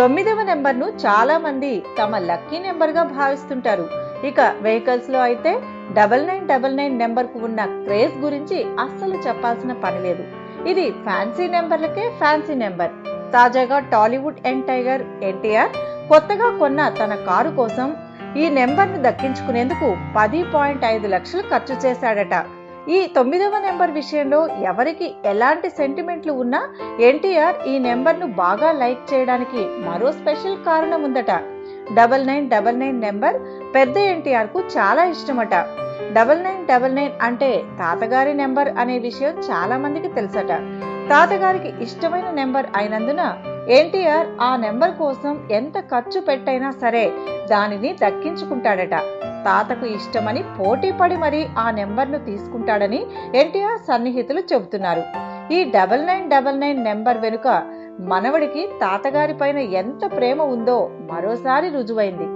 9వ నెంబర్ను చాలా మంది తమ లక్కీ నెంబర్గా భావిస్తుంటారు. ఇక వెహికల్స్ లో అయితే 9999 నెంబర్కు ఉన్న క్రేజ్ గురించి అస్సలు చెప్పాల్సిన పని లేదు. ఇది ఫ్యాన్సీ నెంబర్లకే ఫ్యాన్సీ నెంబర్. తాజాగా టాలీవుడ్ యంగ్ టైగర్ ఎన్టీఆర్ కొత్తగా కొన్న తన కారు కోసం ఈ నెంబర్ను దక్కించుకునేందుకు 10.5 లక్షలు ఖర్చు చేశాడట. ఈ 9వ నెంబర్ విషయంలో ఎవరికి ఎలాంటి సెంటిమెంట్లు ఉన్నా ఎన్టీఆర్ ఈ నెంబర్ను బాగా లైక్ చేయడానికి మరో స్పెషల్ కారణం ఉందట. 9999 నెంబర్ పెద్ద ఎన్టీఆర్ కు చాలా ఇష్టమట. 9999 అంటే తాతగారి నెంబర్ అనే విషయం చాలా మందికి తెలుసట. తాతగారికి ఇష్టమైన నెంబర్ అయినందున ఎన్టీఆర్ ఆ నెంబర్ కోసం ఎంత ఖర్చు పెట్టైనా సరే దానిని దక్కించుకుంటాడట. తాతకు ఇష్టమని పోటీ పడి మరీ ఆ నెంబర్ను తీసుకుంటాడని ఎన్టీఆర్ సన్నిహితులు చెబుతున్నారు. ఈ 9999 నెంబర్ వెనుక మనవడికి తాతగారి పైన ఎంత ప్రేమ ఉందో మరోసారి రుజువైంది.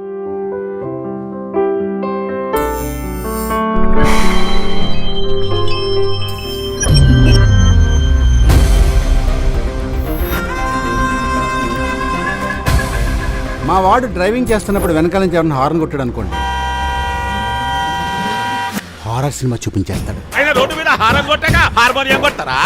మా వాడు డ్రైవింగ్ చేస్తున్నప్పుడు వెనకాల నుంచి ఎవరిని హార్న్ కొట్టాడు అనుకోండి, హారర్ సినిమా చూపించేస్తాడు. రోడ్డు మీద హారం కొట్టగా హార్మోనియం కొడతారా?